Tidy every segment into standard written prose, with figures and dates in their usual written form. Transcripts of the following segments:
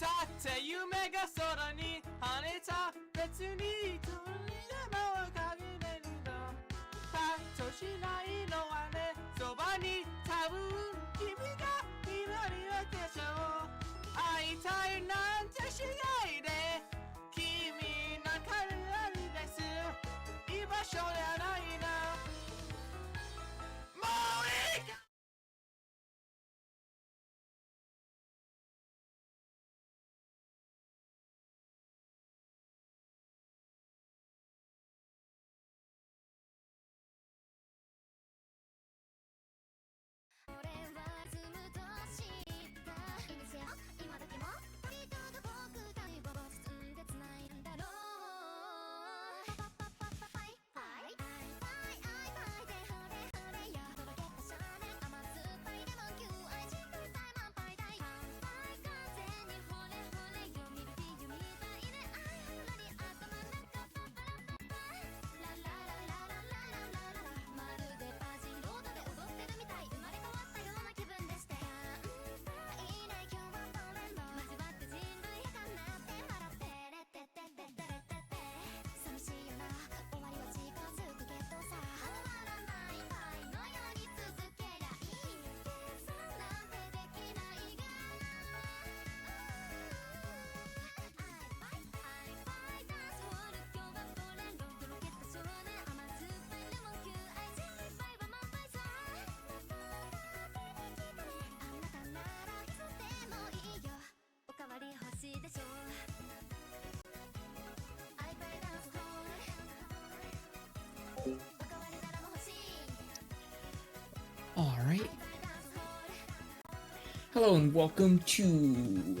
たって夢が空に跳ねた別にどれでも限れるのパッとしないのはねそばに多分君がいるわけでしょ会いたいなんてしないで君なんかになるです居場所じゃないなもういいかAlright. Hello and welcome to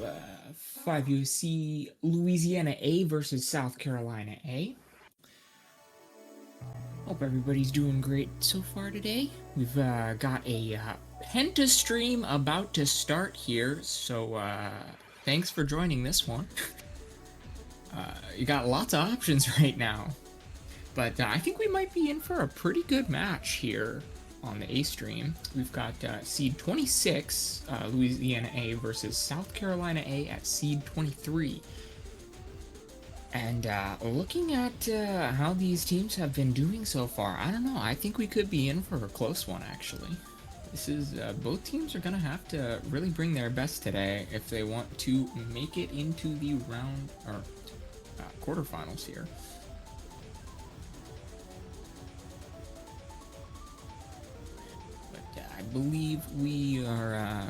5USC Louisiana A versus South Carolina A. Hope everybody's doing great so far today. We've got a Penta stream about to start here, so thanks for joining this one. You got lots of options right now, but I think we might be in for a pretty good match here. On the A stream, we've got seed 26, Louisiana A versus South Carolina A at seed 23. And looking at how these teams have been doing so far, I don't know, I think we could be in for a close one, actually. This is, both teams are gonna have to really bring their best today if they want to make it into the round, or quarterfinals here. I believe we are,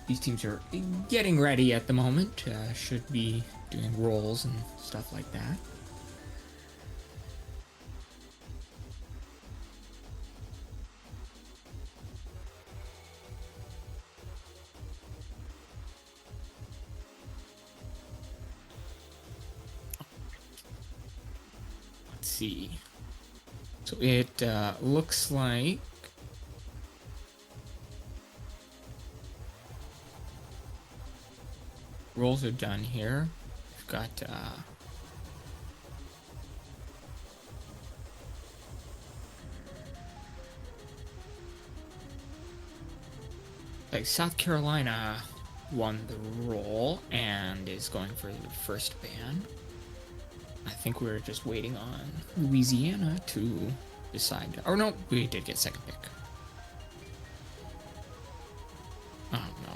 these teams are getting ready at the moment, should be doing rolls and stuff like that. Let's see. So it looks like rolls are done here. We've got like South Carolina won the roll and is going for the first ban. I think we're just waiting on Louisiana to decide. Or no, we did get second pick. Oh no.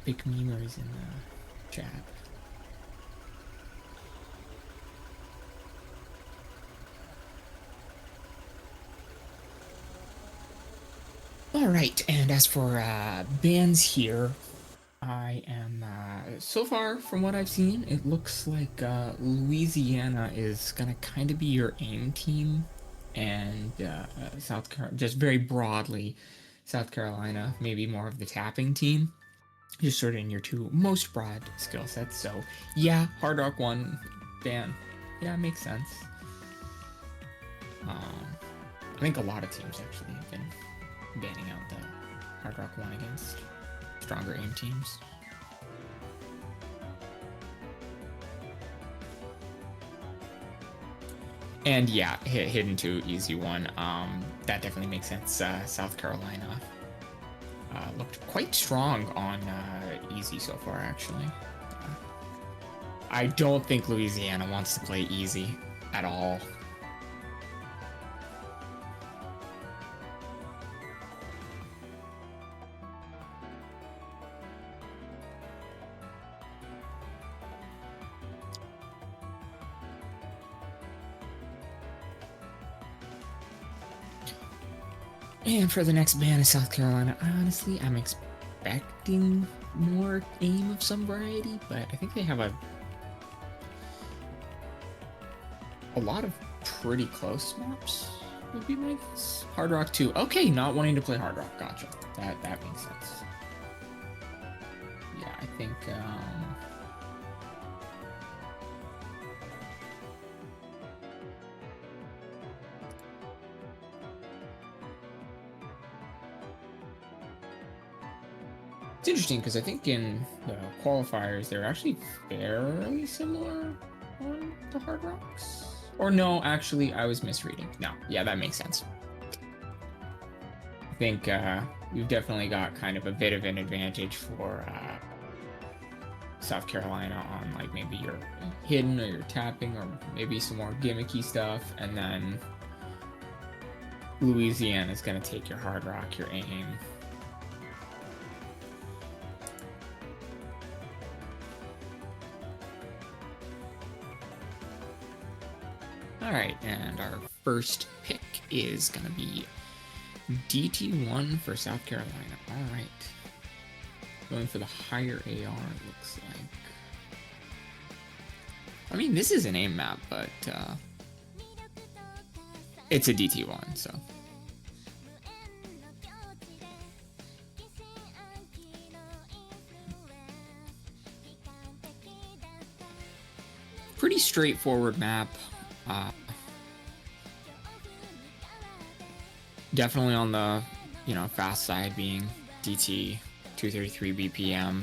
Big memers in the chat. Alright, and as for bans here, I am, so far from what I've seen, it looks like Louisiana is gonna kind of be your aim team and South Carolina, just very broadly, South Carolina, maybe more of the tapping team. Just sort of in your two most broad skill sets. So yeah, Hard Rock 1 ban. Yeah, makes sense. I think a lot of teams actually have been banning out the Hard Rock 1 against stronger aim teams. And yeah, Hidden 2, easy one. That definitely makes sense. South Carolina looked quite strong on easy so far, actually. I don't think Louisiana wants to play easy at all. And for the next ban of South Carolina, honestly, I'm expecting more aim of some variety, but I think they have a lot of pretty close maps, would be my guess. Hard Rock 2. Okay, not wanting to play Hard Rock. Gotcha. That makes sense. Yeah, I think it's interesting because I think in the qualifiers they're actually fairly similar on the Hard Rocks. Or no, actually, I was misreading. No, yeah, that makes sense. I think we've definitely got kind of a bit of an advantage for South Carolina on like maybe your hidden or your tapping or maybe some more gimmicky stuff, and then Louisiana is going to take your Hard Rock, your aim. All right, and our first pick is going to be DT1 for South Carolina. All right. Going for the higher AR, it looks like. I mean, this is an aim map, but it's a DT1, so. Pretty straightforward map. Definitely on the, fast side being DT 233 BPM.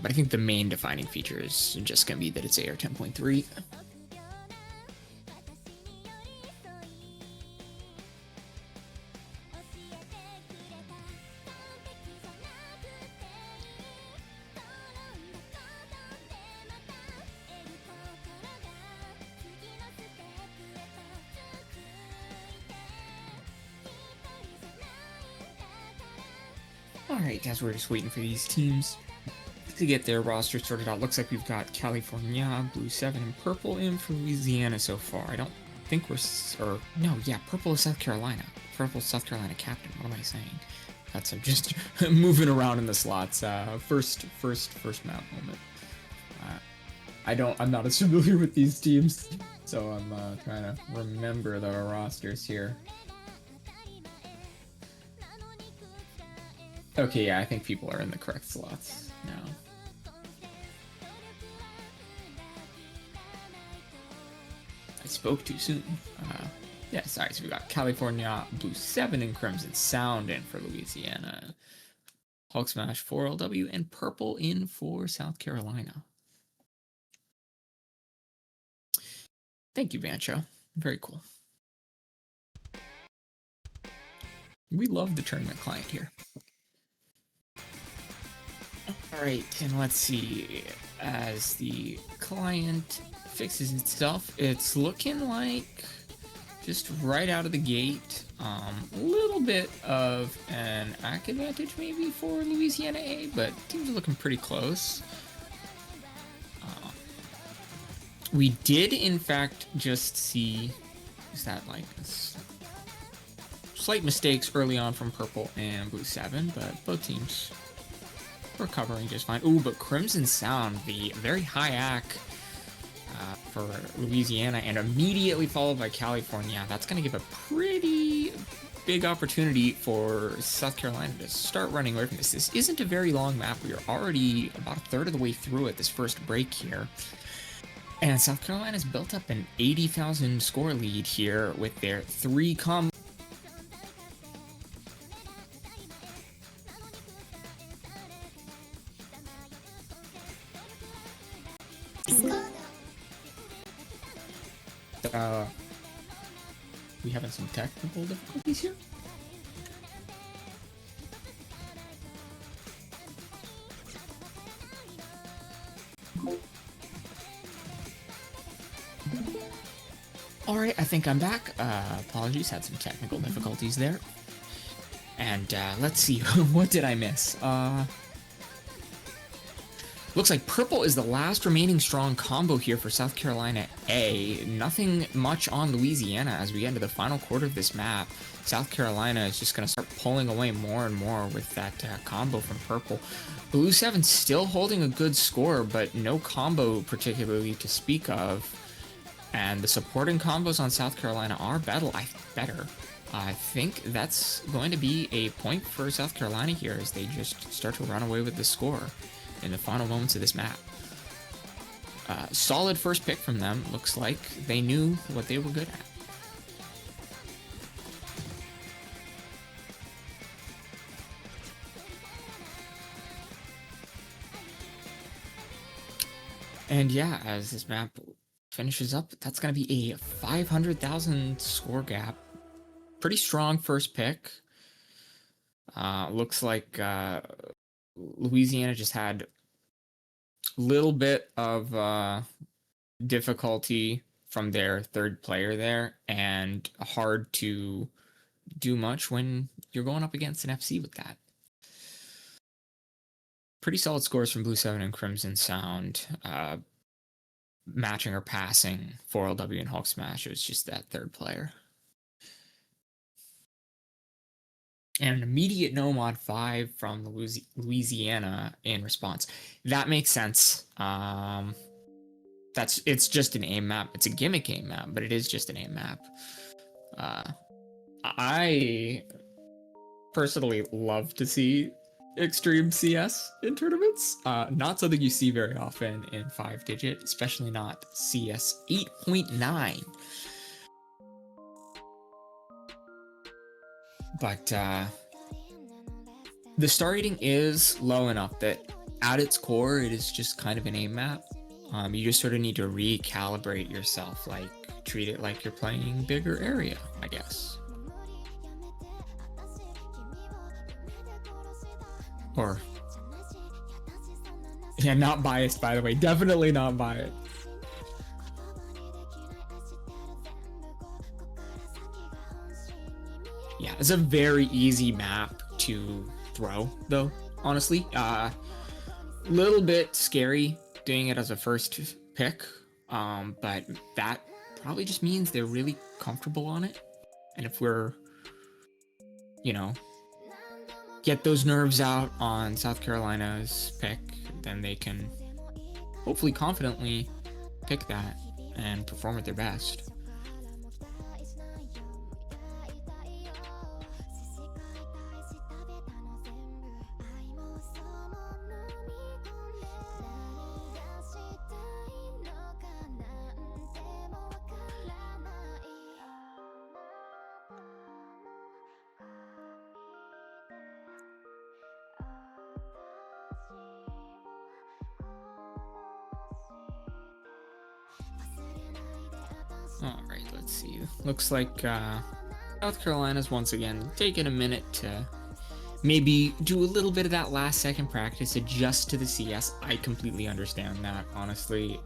But I think the main defining feature is just going to be that it's AR 10.3. Alright, guys, we're just waiting for these teams to get their roster sorted out. Looks like we've got California, Blue 7, and Purple in for Louisiana so far. I don't think Purple is South Carolina. Purple South Carolina captain. What am I saying? That's I'm just moving around in the slots. First map moment. I'm not as familiar with these teams, so I'm trying to remember the rosters here. Okay, yeah, I think people are in the correct slots now. I spoke too soon. Yeah, sorry, so we got California, Blue 7, and Crimson Sound in for Louisiana. Hulk Smash for LW, and Purple in for South Carolina. Thank you, Bancho. Very cool. We love the tournament client here. Alright, and let's see. As the client fixes itself, it's looking like just right out of the gate, a little bit of an ACK advantage maybe for Louisiana A, but teams are looking pretty close. We did, in fact, just see, is that like slight mistakes early on from Purple and Blue 7, but both teams recovering just fine. Ooh, but Crimson Sound, the very high ACK for Louisiana, and immediately followed by California. That's going to give a pretty big opportunity for South Carolina to start running away from this. This isn't a very long map. We are already about a third of the way through it, this first break here. And South Carolina's built up an 80,000 score lead here with their 3 combos. We having some technical difficulties here? Alright, I think I'm back. Apologies, had some technical difficulties there. And let's see, what did I miss? Looks like purple is the last remaining strong combo here for South Carolina A. Nothing much on Louisiana as we get into the final quarter of this map. South Carolina is just going to start pulling away more and more with that combo from purple. Blue 7 still holding a good score, but no combo particularly to speak of. And the supporting combos on South Carolina are better. I think that's going to be a point for South Carolina here as they just start to run away with the score in the final moments of this map. Solid first pick from them. Looks like they knew what they were good at. And yeah, as this map finishes up, that's going to be a 500,000 score gap. Pretty strong first pick. Looks like Louisiana just had a little bit of difficulty from their third player there, and hard to do much when you're going up against an FC with that. Pretty solid scores from Blue 7 and Crimson Sound. Matching or passing for LW and Hulk Smash. It was just that third player. And an immediate no mod 5 from Louisiana in response. That makes sense. It's just an aim map. It's a gimmick aim map, but it is just an aim map. I personally love to see extreme CS in tournaments. Not something you see very often in 5-digit, especially not CS 8.9. But the star rating is low enough that at its core, it is just kind of an aim map. You just sort of need to recalibrate yourself, like treat it like you're playing bigger area, I guess. Or, yeah, not biased, by the way. Definitely not biased. Yeah, it's a very easy map to throw, though, honestly. Little bit scary doing it as a first pick, but that probably just means they're really comfortable on it. And if we're, get those nerves out on South Carolina's pick, then they can hopefully confidently pick that and perform at their best. Alright, let's see. Looks like South Carolina's once again taking a minute to maybe do a little bit of that last second practice, adjust to the CS. I completely understand that, honestly.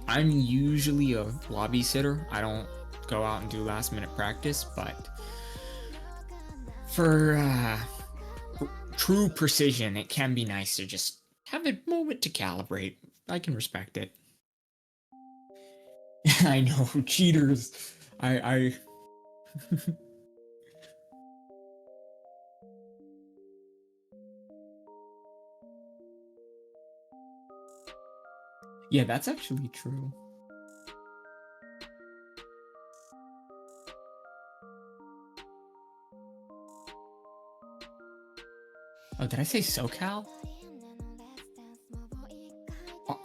I'm usually a lobby sitter. I don't go out and do last minute practice, but for true precision, it can be nice to just have a moment to calibrate. I can respect it. I know, cheaters. I Yeah, that's actually true. Oh, did I say SoCal? Oh,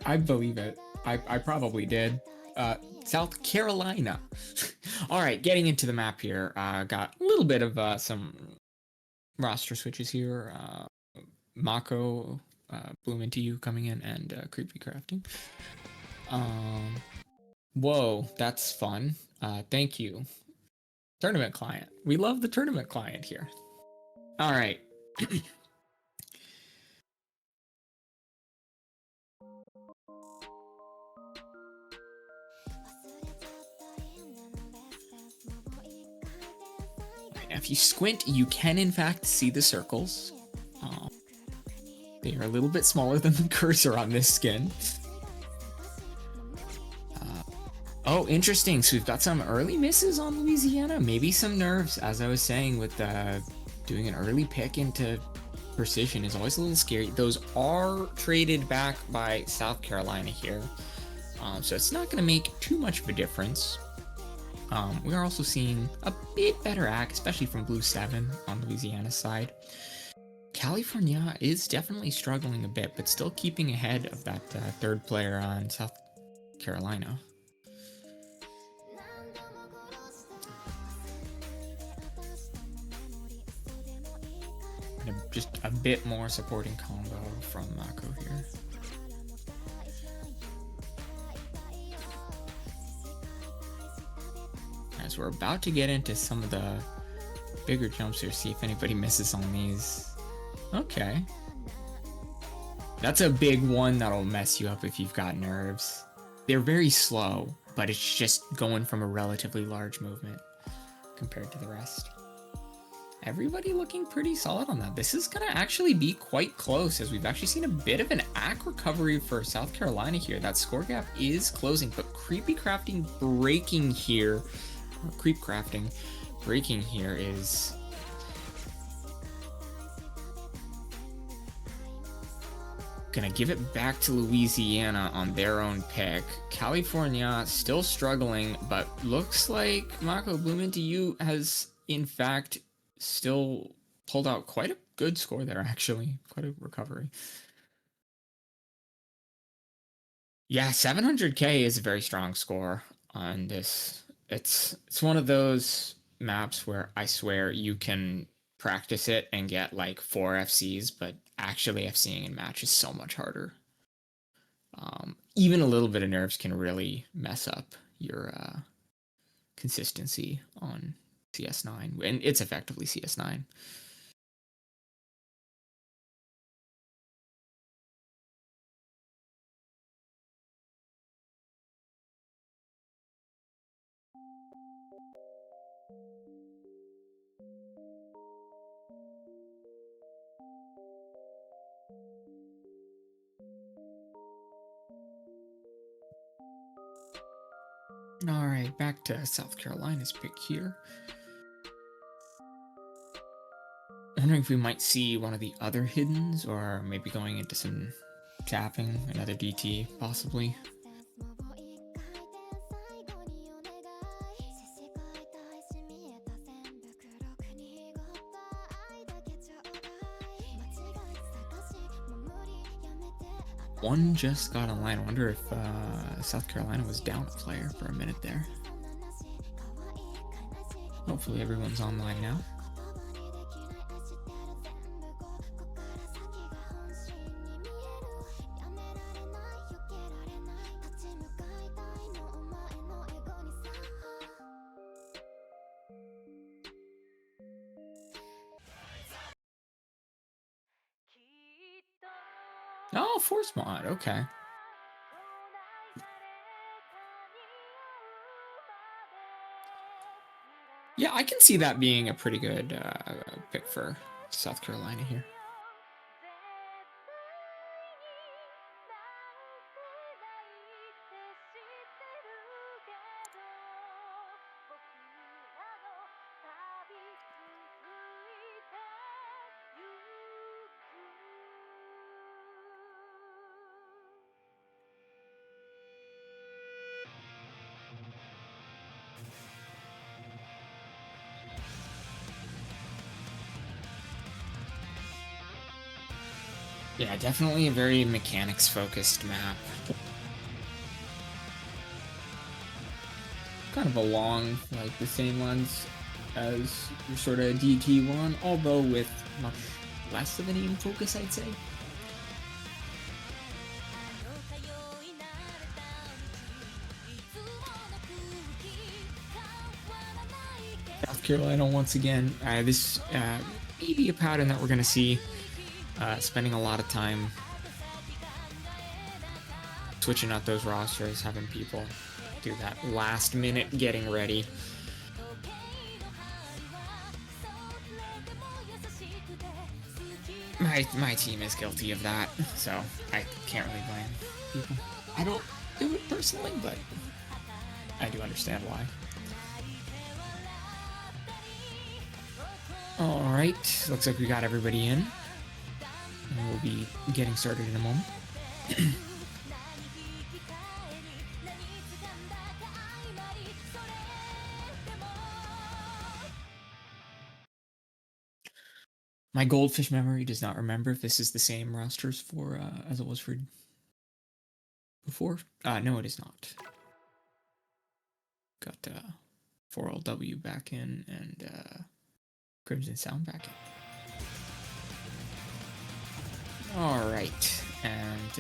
I believe it. I probably did. South Carolina. All right, getting into the map here. Got a little bit of some roster switches here. Mako, Bloom into You coming in, and Creepy Crafting. Whoa, that's fun. Thank you. Tournament client. We love the tournament client here. All right. If you squint, you can in fact see the circles. They are a little bit smaller than the cursor on this skin. Oh, interesting. So we've got some early misses on Louisiana. Maybe some nerves, as I was saying, with doing an early pick into precision is always a little scary. Those are traded back by South Carolina here. So it's not going to make too much of a difference. We are also seeing a bit better act, especially from Blue 7 on Louisiana's side. California is definitely struggling a bit, but still keeping ahead of that third player on South Carolina. And just a bit more supporting combo from Mako here. As we're about to get into some of the bigger jumps here, see if anybody misses on these. Okay. That's a big one that'll mess you up if you've got nerves. They're very slow, but it's just going from a relatively large movement compared to the rest. Everybody looking pretty solid on that. This is going to actually be quite close, as we've actually seen a bit of an act recovery for South Carolina here. That score gap is closing, but Creepy Crafting breaking here, or Creep Crafting breaking here is... gonna give it back to Louisiana on their own pick. California still struggling, but looks like Mako Bloom into You has in fact still pulled out quite a good score there, actually. Quite a recovery. Yeah, 700k is a very strong score on this. It's one of those maps where I swear you can practice it and get like 4 FCs, but actually FCing in match is so much harder. Even a little bit of nerves can really mess up your consistency on CS9, and it's effectively CS9. All right, back to South Carolina's pick here. Wondering if we might see one of the other hiddens, or maybe going into some tapping, another DT, possibly. One just got online. I wonder if South Carolina was down a player for a minute there. Hopefully everyone's online now. Oh, force mod, okay. Yeah, I can see that being a pretty good pick for South Carolina here. Yeah, definitely a very mechanics-focused map. Kind of along, like, the same lines as your sort of DT1, although with much less of an aim focus, I'd say. South Carolina, once again, this may be a pattern that we're going to see, spending a lot of time switching out those rosters, having people do that last minute getting ready. My team is guilty of that, so I can't really blame people. I don't do it personally, but I do understand why. Alright, looks like we got everybody in. And we'll be getting started in a moment. My goldfish memory does not remember if this is the same rosters for as it was for before. No, it is not. Got 4LW back in and Crimson Sound back in. All right, and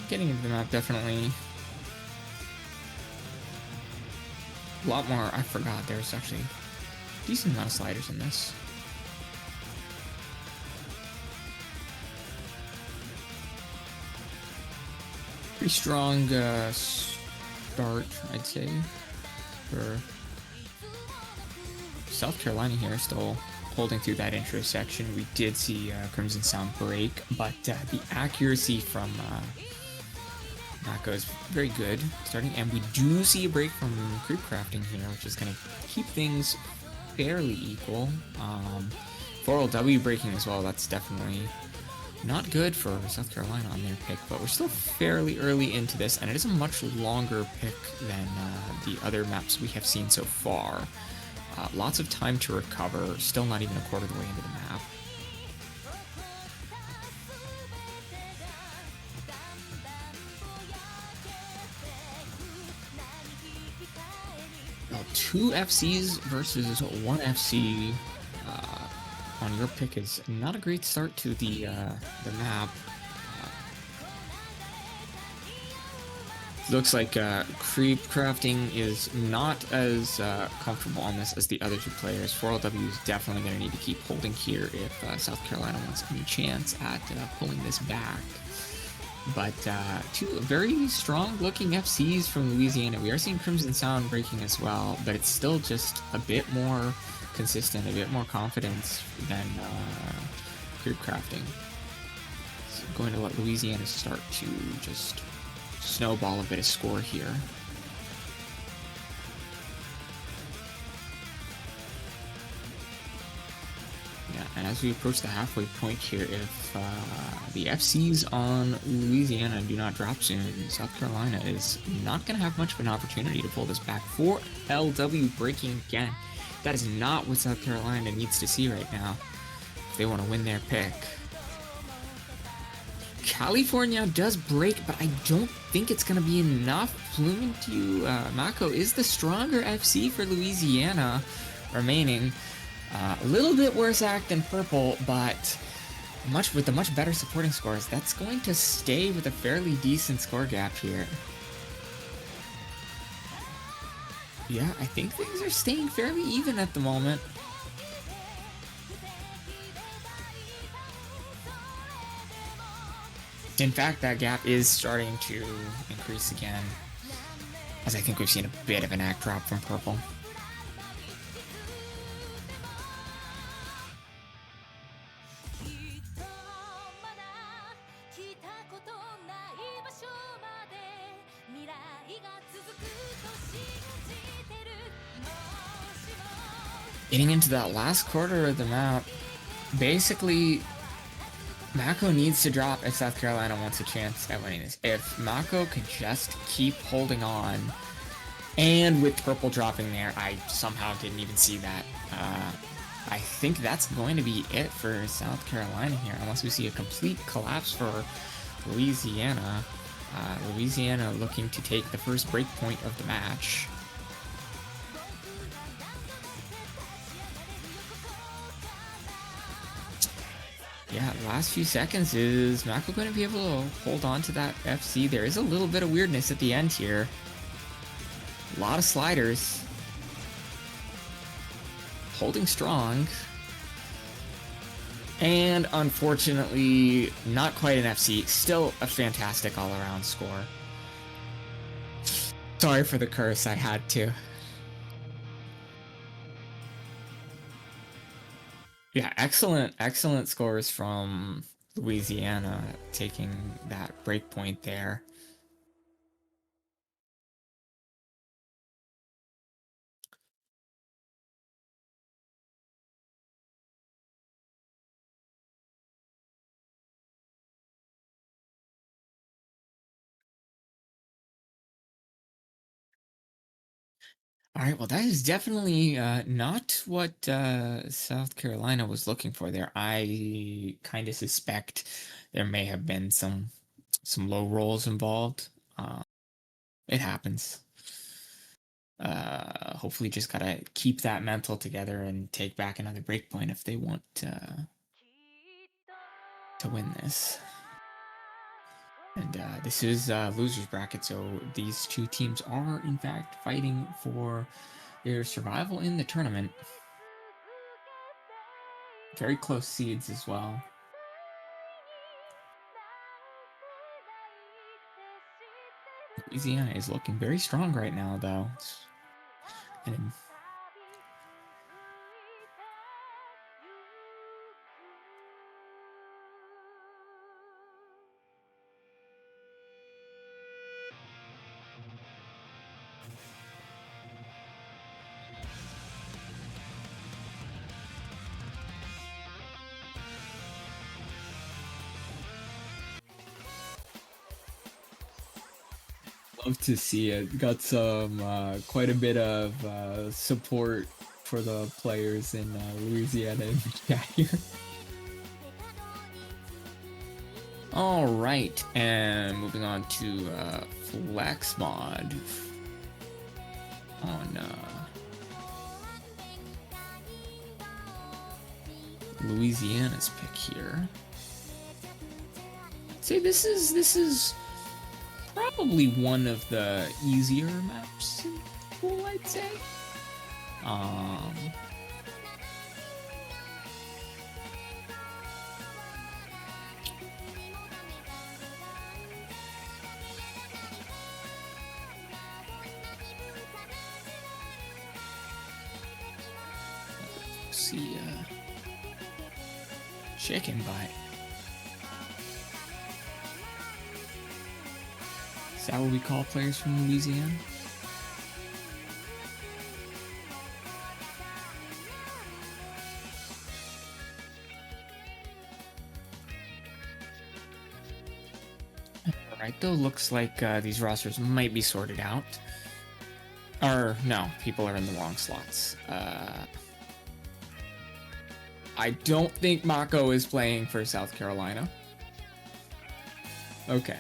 getting into the map definitely a lot more. I forgot there's actually a decent amount of sliders in this. Pretty strong start, I'd say, for South Carolina here, still holding through that intro section. We did see Crimson Sound break, but the accuracy from Mako is very good starting, and we do see a break from Creep Crafting here, which is going to keep things fairly equal. 4LW breaking as well, that's definitely not good for South Carolina on their pick, but we're still fairly early into this, and it is a much longer pick than the other maps we have seen so far. Lots of time to recover, still not even a quarter of the way into the map. Well, 2 FCs versus 1 FC on your pick is not a great start to the map. Looks like Creep Crafting is not as comfortable on this as the other 2 players. 4LW is definitely going to need to keep holding here if South Carolina wants any chance at pulling this back. But 2 very strong-looking FCs from Louisiana. We are seeing Crimson Sound breaking as well, but it's still just a bit more consistent, a bit more confidence than Creep Crafting. So going to let Louisiana start to just snowball a bit of score here. Yeah, and as we approach the halfway point here, if the FCs on Louisiana do not drop soon, South Carolina is not going to have much of an opportunity to pull this back. 4LW breaking again. That is not what South Carolina needs to see right now if they want to win their pick. California does break, but I don't think it's going to be enough. Pluming to Mako is the stronger FC for Louisiana remaining. A little bit worse act than Purple, but with the much better supporting scores, that's going to stay with a fairly decent score gap here. Yeah, I think things are staying fairly even at the moment. In fact, that gap is starting to increase again, as I think we've seen a bit of an act drop from Purple. Getting into that last quarter of the map, basically, Mako needs to drop if South Carolina wants a chance at winning this. If Mako could just keep holding on, and with Purple dropping there, I somehow didn't even see that. I think that's going to be it for South Carolina here, unless we see a complete collapse for Louisiana. Louisiana looking to take the first break point of the match. Yeah, last few seconds. Is Mako going to be able to hold on to that FC? There is a little bit of weirdness at the end here. A lot of sliders. Holding strong. And unfortunately, not quite an FC. Still a fantastic all-around score. Sorry for the curse, I had to. Yeah, excellent scores from Louisiana, taking that break point there. All right, well, that is definitely not what South Carolina was looking for there. I kind of suspect there may have been some low rolls involved. It happens. Hopefully, just gotta keep that mental together and take back another break point if they want to win this. And this is losers bracket, so these two teams are in fact fighting for their survival in the tournament. Very close seeds as well. Louisiana is looking very strong right now, though. And love to see it. Got some quite a bit of support for the players in Louisiana in the chat here. All right, and moving on to Flex Mod on Louisiana's pick here. I'd say this is probably one of the easier maps in the pool, I'd say. See chicken bite. Is that what we call players from Louisiana? Alright, though, looks like these rosters might be sorted out. Or, no, people are in the wrong slots. I don't think Mako is playing for South Carolina. Okay.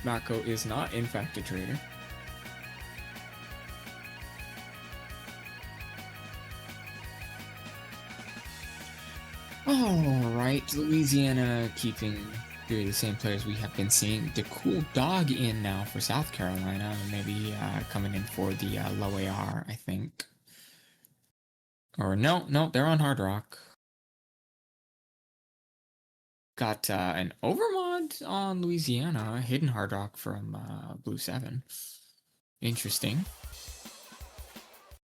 Mako is not, in fact, a traitor. Alright, Louisiana keeping the same players we have been seeing. The cool dog in now for South Carolina, maybe coming in for the low AR, I think. Or no, they're on Hard Rock. Got an overmod on Louisiana, hidden Hard Rock from Blue 7. Interesting.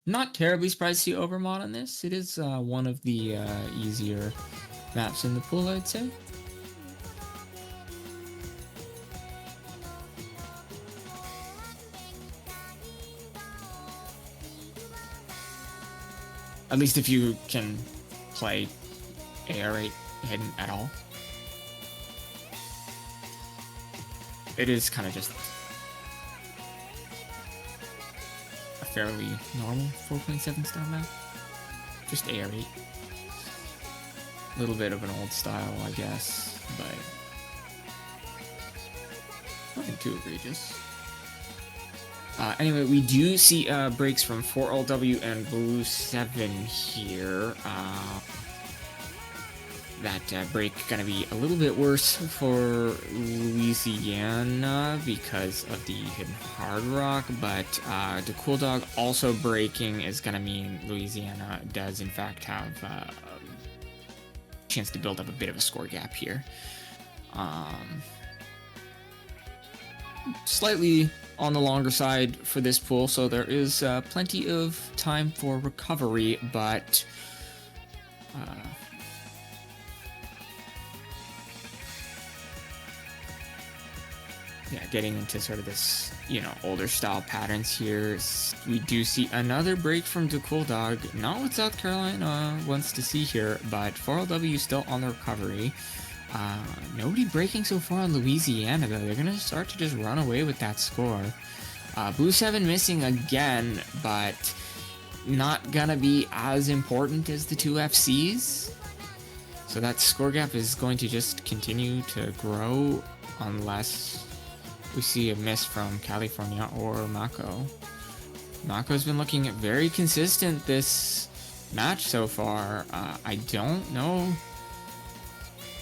Not terribly surprised to see overmod on this. It is one of the easier maps in the pool, I'd say. At least if you can play AR8 hidden at all. It is kind of just a fairly normal 4.7 star map. Just AR8. A little bit of an old style, I guess, but nothing too egregious. Anyway, we do see breaks from 4LW and Blue 7 here. That break gonna be a little bit worse for Louisiana because of the hidden hard rock, but the Cool Dog also breaking is gonna mean Louisiana does in fact have a chance to build up a bit of a score gap here. Slightly on the longer side for this pool, so there is plenty of time for recovery, but yeah, getting into sort of this, older style patterns here. We do see another break from the Cool Dog, not what South Carolina wants to see here, but 4LW still on the recovery. Nobody breaking so far on Louisiana, though. They're going to start to just run away with that score. Blue 7 missing again, but not going to be as important as the two FCs. So that score gap is going to just continue to grow unless we see a miss from California or Mako. Mako's been looking very consistent this match so far. I don't know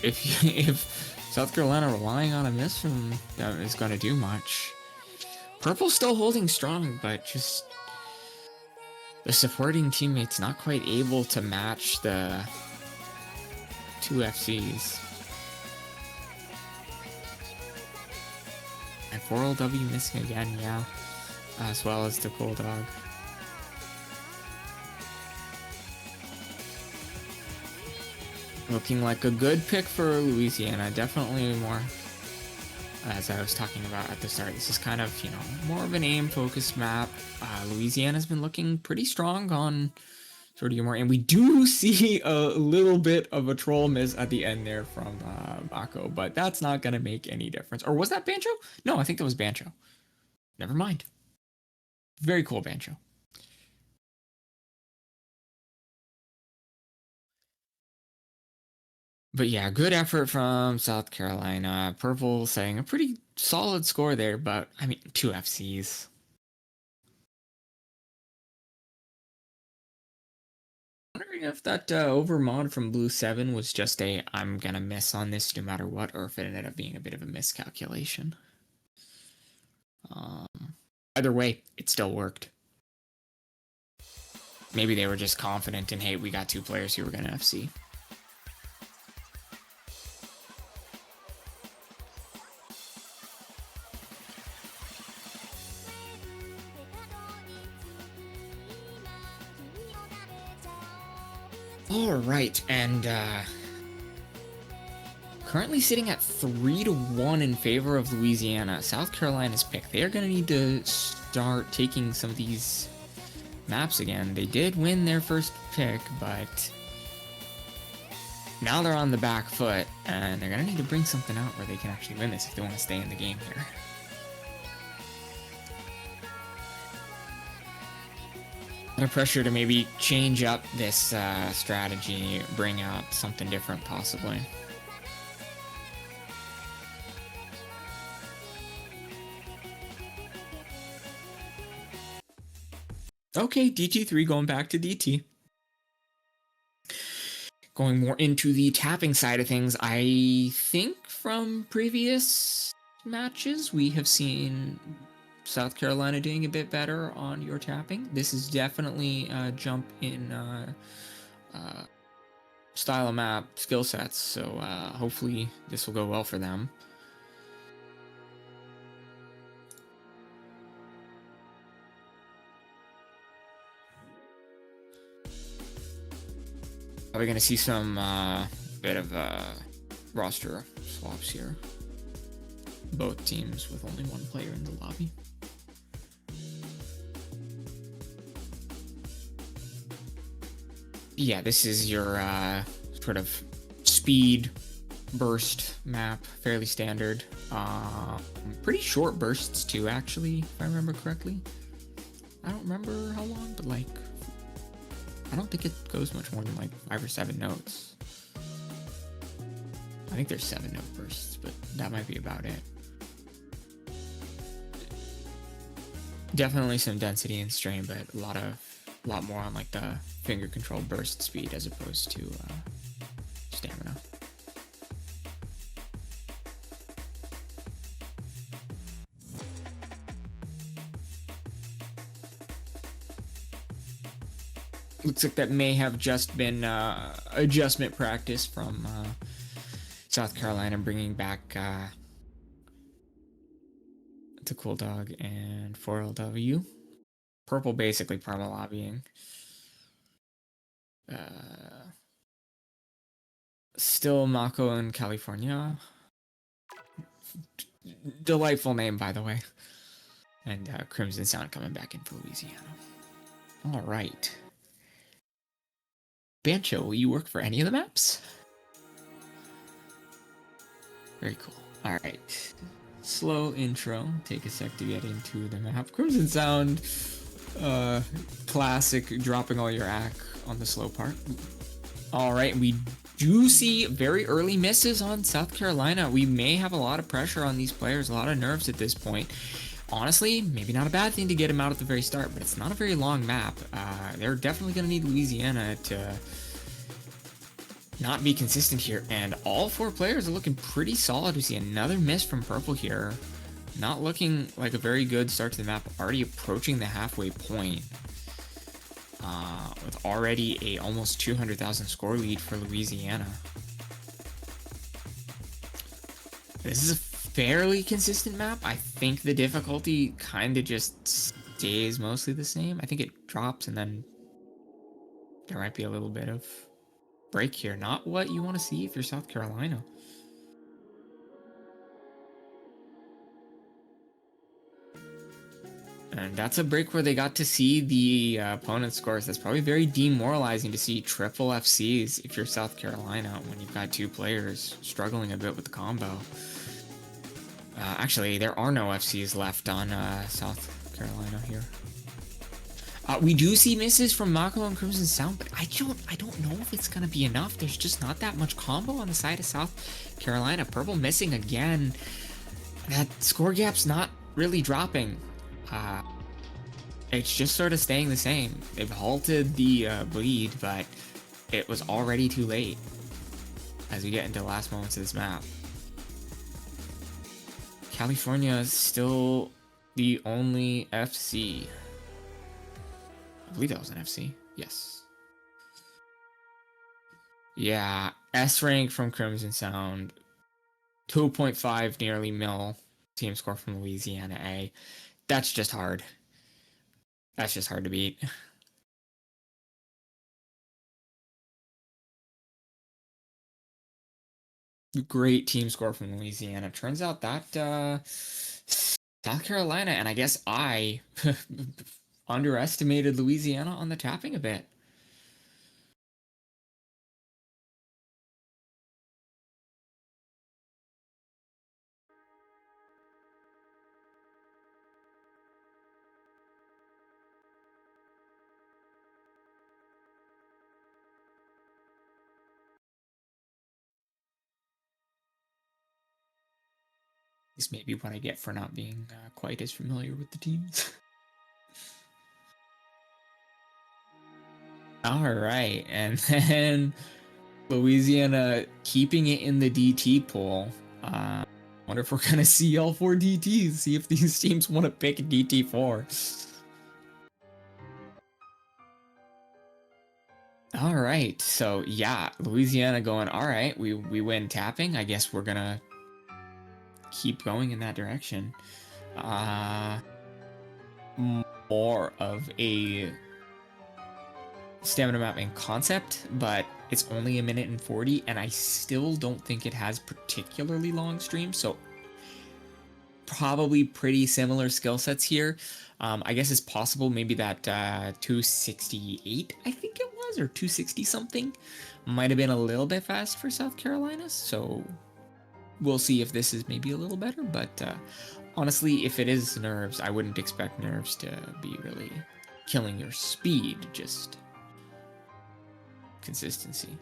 if South Carolina relying on a miss from them is going to do much. Purple's still holding strong, but just the supporting teammates not quite able to match the two FCs. And 4LW missing again, yeah, as well as the Cool Dog. Looking like a good pick for Louisiana. Definitely more, as I was talking about at the start, this is kind of, more of an aim-focused map. Louisiana's been looking pretty strong on sort of your more, and we do see a little bit of a troll miss at the end there from Mako, but that's not going to make any difference. Or was that Bancho? No, I think that was Bancho. Never mind. Very cool Bancho. But yeah, good effort from South Carolina. Purple saying a pretty solid score there, but I mean, two FCs. Wondering if that overmod from Blue 7 was just a I'm gonna miss on this no matter what, or if it ended up being a bit of a miscalculation. Either way, it still worked. Maybe they were just confident in, hey, we got two players who were gonna FC. All right, and currently sitting at 3-1 in favor of Louisiana. South Carolina's pick. They are going to need to start taking some of these maps again. They did win their first pick, but now they're on the back foot, and they're going to need to bring something out where they can actually win this if they want to stay in the game here. A lot of pressure to maybe change up this strategy, bring out something different possibly. Okay, DT3 going back to DT. Going more into the tapping side of things, I think from previous matches we have seen South Carolina doing a bit better on your tapping. This is definitely a jump in style of map skill sets, so hopefully this will go well for them. Probably going to see some bit of roster swaps here. Both teams with only one player in the lobby. Yeah, this is your sort of speed burst map, fairly standard. Pretty short bursts too, actually, if I remember correctly. I don't remember how long, but like, I don't think it goes much more than like 5 or 7 notes. I think there's 7 note bursts, but that might be about it. Definitely some density and strain, but a lot more on like the finger control burst speed as opposed to stamina. Looks like that may have just been adjustment practice from South Carolina, bringing back the Cool Dog and 4LW. Purple basically perma lobbying. Still Mako in California. Delightful name, by the way. And Crimson Sound coming back in for Louisiana. All right. Bancho, will you work for any of the maps? Very cool. All right. Slow intro. Take a sec to get into the map. Crimson Sound, classic, dropping all your ack on the slow part. All right, we do see very early misses on South Carolina. We may have a lot of pressure on these players, a lot of nerves at this point. Honestly, maybe not a bad thing to get him out at the very start, but it's not a very long map. They're definitely going to need Louisiana to not be consistent here, and all 4 players are looking pretty solid. We see another miss from Purple here. Not looking like a very good start to the map, already approaching the halfway point. With already a almost 200,000 score lead for Louisiana. This is a fairly consistent map. I think the difficulty kind of just stays mostly the same. I think it drops and then there might be a little bit of break here. Not what you want to see if you're South Carolina. And that's a break where they got to see the opponent's scores. That's probably very demoralizing to see triple FCs if you're South Carolina when you've got 2 players struggling a bit with the combo. Actually, there are no FCs left on South Carolina here. We do see misses from Mako and Crimson Sound, but I don't know if it's gonna be enough. There's just not that much combo on the side of South Carolina. Purple missing again. That score gap's not really dropping. It's just sort of staying the same. They've halted the bleed, but it was already too late as we get into the last moments of this map. California is still the only FC. I believe that was an FC. Yes. Yeah, S rank from Crimson Sound. 2.5 nearly mil team score from Louisiana A. That's just hard. That's just hard to beat. Great team score from Louisiana. Turns out that South Carolina, and I guess I underestimated Louisiana on the tapping a bit. This may be what I get for not being quite as familiar with the teams. All right, and then Louisiana keeping it in the DT pool. Wonder if we're gonna see all 4 DTs. See if these teams want to pick DT4. All right, so yeah, Louisiana going. All right, we win tapping. I guess we're gonna keep going in that direction. More of a stamina mapping concept, but it's only 1:40, and I still don't think it has particularly long streams, so probably pretty similar skill sets here. I guess it's possible maybe that 268, I think it was, or 260 something, might have been a little bit fast for South Carolina, so we'll see if this is maybe a little better, but honestly, if it is nerves, I wouldn't expect nerves to be really killing your speed, just consistency.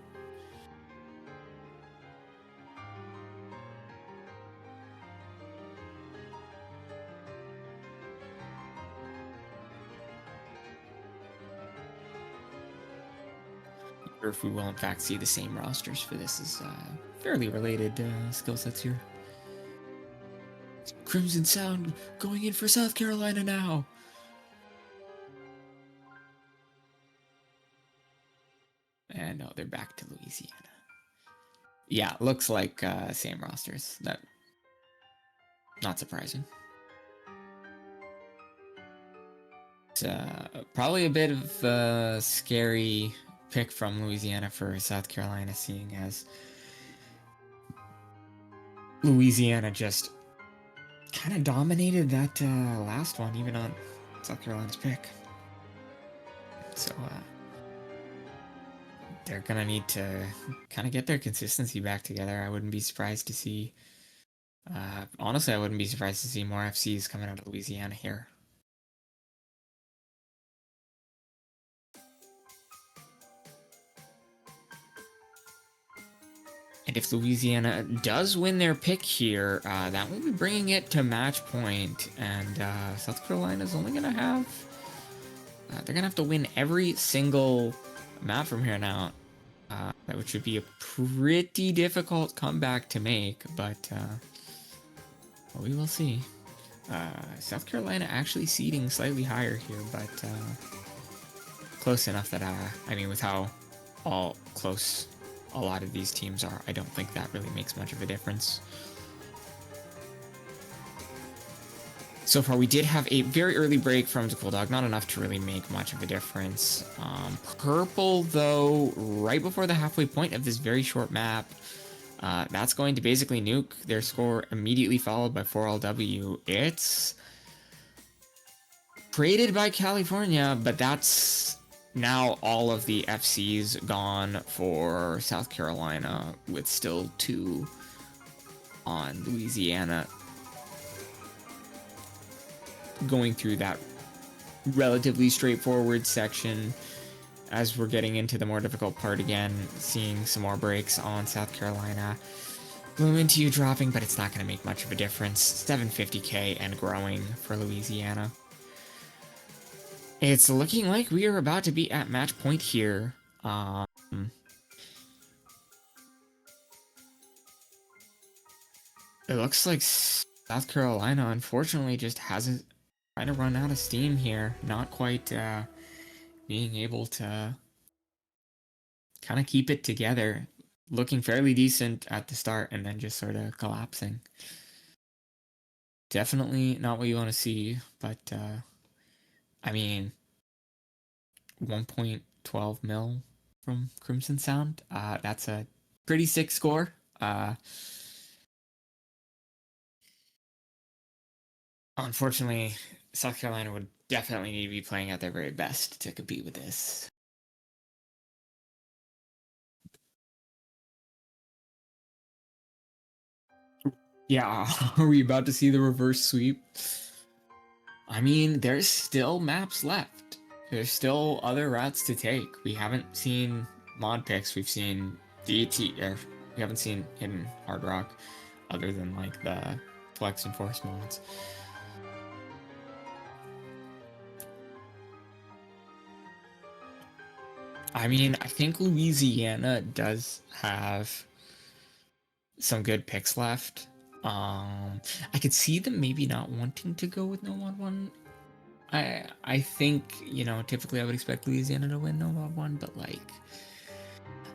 Or if we will in fact see the same rosters for this is fairly related skill sets here. Crimson Sound going in for South Carolina now. And no, they're back to Louisiana. Yeah, looks like same rosters. That not surprising. It's probably a bit of a scary pick from Louisiana for South Carolina, seeing as Louisiana just kind of dominated that last one, even on South Carolina's pick. So they're gonna need to kind of get their consistency back together. I wouldn't be surprised to see. Honestly, I wouldn't be surprised to see more FCs coming out of Louisiana here. And if Louisiana does win their pick here, that will be bringing it to match point. And South Carolina's only going to have... they're going to have to win every single map from here on out. Which would be a pretty difficult comeback to make, but we will see. South Carolina actually seeding slightly higher here, but close enough that, I mean, with how all close a lot of these teams are, I don't think that really makes much of a difference. So far, we did have a very early break from Dog, not enough to really make much of a difference. Purple, though, right before the halfway point of this very short map, that's going to basically nuke their score, immediately followed by 4LW. It's traded by California, but that's now all of the FCs gone for South Carolina, with still 2 on Louisiana. Going through that relatively straightforward section, as we're getting into the more difficult part again, seeing some more breaks on South Carolina. Bloom into you dropping, but it's not going to make much of a difference. 750k and growing for Louisiana. It's looking like we are about to be at match point here. It looks like South Carolina, unfortunately, just hasn't kind of run out of steam here. Not quite being able to kind of keep it together. Looking fairly decent at the start and then just sort of collapsing. Definitely not what you want to see, but I mean, 1.12 mil from Crimson Sound. That's a pretty sick score. Unfortunately, South Carolina would definitely need to be playing at their very best to compete with this. Yeah, are we about to see the reverse sweep? I mean, there's still maps left. There's still other routes to take. We haven't seen mod picks. We've seen DT, or we haven't seen Hidden Hard Rock, other than like the Flex and Force mods. I mean, I think Louisiana does have some good picks left. I could see them maybe not wanting to go with no mod 1. I think, you know, typically I would expect Louisiana to win no mod 1, but like,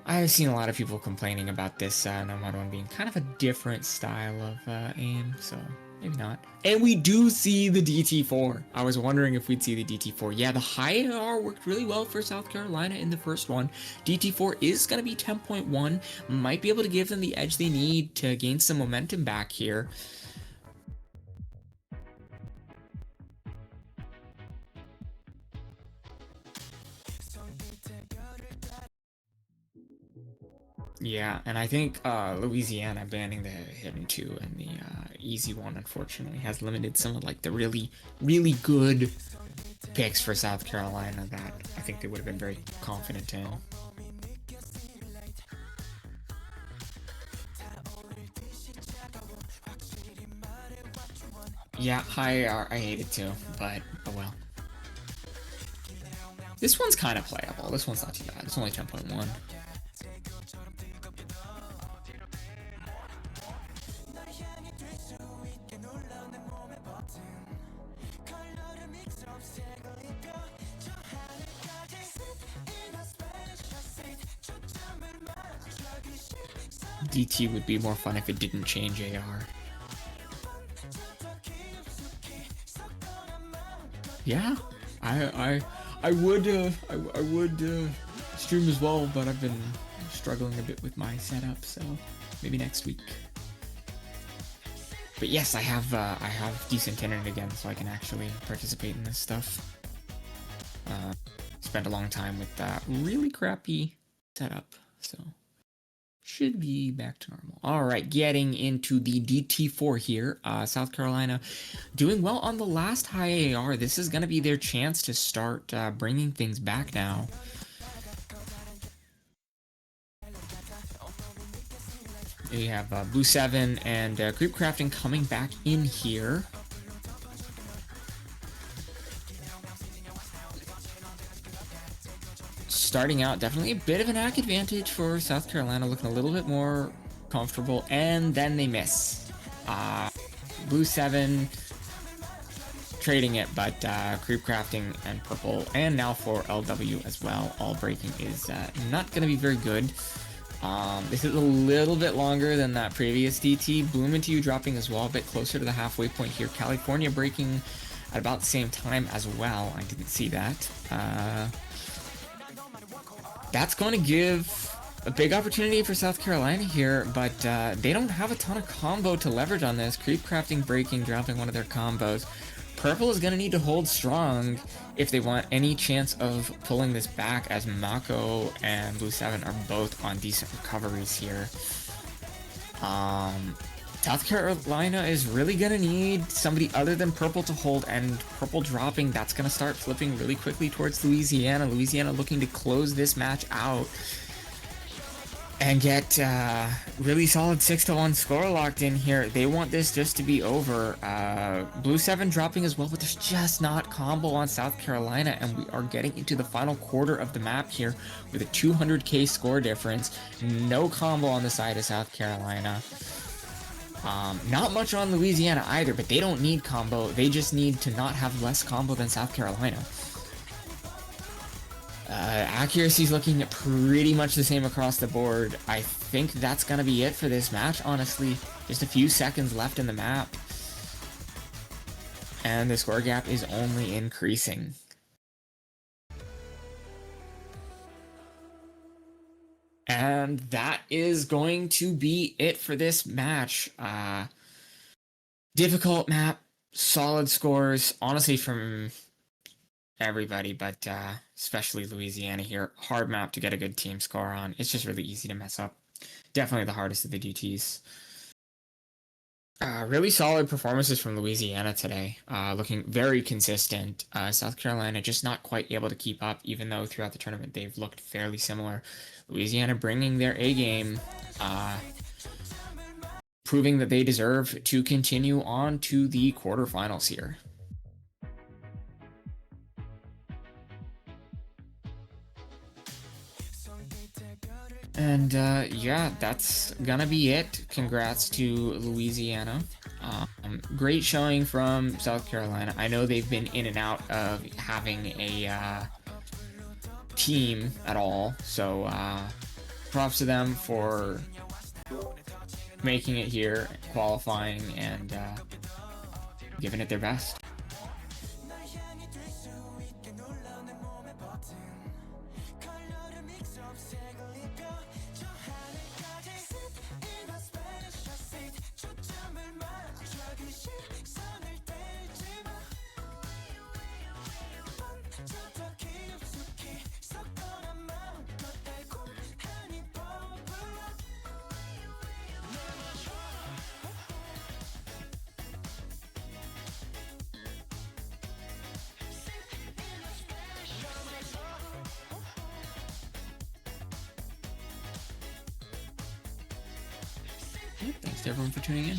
I've seen a lot of people complaining about this no mod 1 being kind of a different style of aim, so maybe not. And we do see the DT4. I was wondering if we'd see the DT4. Yeah, the high AR worked really well for South Carolina in the first one. DT4 is going to be 10.1. Might be able to give them the edge they need to gain some momentum back here. Yeah, and I think Louisiana banning the Hidden 2 and the Easy 1, unfortunately, has limited some of like the really, really good picks for South Carolina that I think they would have been very confident in. Yeah, high AR, I hate it too, but oh well. This one's kind of playable. This one's not too bad. It's only 10.1. DT would be more fun if it didn't change AR. Yeah, I would stream as well, but I've been struggling a bit with my setup, so maybe next week. But yes, I have decent internet again, so I can actually participate in this stuff. Spent a long time with that really crappy setup, so should be back to normal. All right, getting into the DT4 here. South Carolina doing well on the last high AR. This is going to be their chance to start bringing things back now. We have Blue 7 and Creep Crafting coming back in here. Starting out, definitely a bit of an hack advantage for South Carolina, looking a little bit more comfortable, and then they miss. Blue 7 trading it, but Creep Crafting and Purple, and now for LW as well, all breaking is not going to be very good. This is a little bit longer than that previous DT. Bloom into You dropping as well, a bit closer to the halfway point here. California breaking at about the same time as well. I didn't see that. That's going to give a big opportunity for South Carolina here, but they don't have a ton of combo to leverage on this. Creep Crafting breaking, dropping one of their combos. Purple is going to need to hold strong if they want any chance of pulling this back, as Mako and Blue 7 are both on decent recoveries here. South Carolina is really going to need somebody other than Purple to hold, and Purple dropping, that's going to start flipping really quickly towards Louisiana. Louisiana looking to close this match out and get really solid 6-1 score locked in here. They want this just to be over. Blue 7 dropping as well, but there's just not combo on South Carolina, and we are getting into the final quarter of the map here with a 200k score difference. No combo on the side of South Carolina. Not much on Louisiana either, but they don't need combo. They just need to not have less combo than South Carolina. Accuracy is looking pretty much the same across the board. I think that's going to be it for this match, honestly. Just a few seconds left in the map, and the score gap is only increasing. And that is going to be it for this match. Difficult map, solid scores, honestly, from everybody, but especially Louisiana here. Hard map to get a good team score on. It's just really easy to mess up. Definitely the hardest of the DTs. Really solid performances from Louisiana today. Looking very consistent. South Carolina just not quite able to keep up, even though throughout the tournament they've looked fairly similar. Louisiana bringing their A game, proving that they deserve to continue on to the quarterfinals here. And yeah, that's gonna be it. Congrats to Louisiana. Great showing from South Carolina. I know they've been in and out of having a team at all, so props to them for making it here, qualifying, and giving it their best. to everyone for tuning in.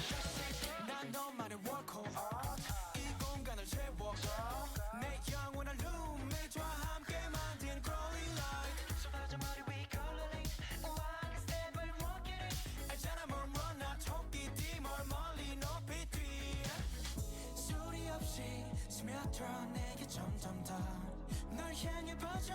스며들어 내게 점점 더 널 향해 퍼져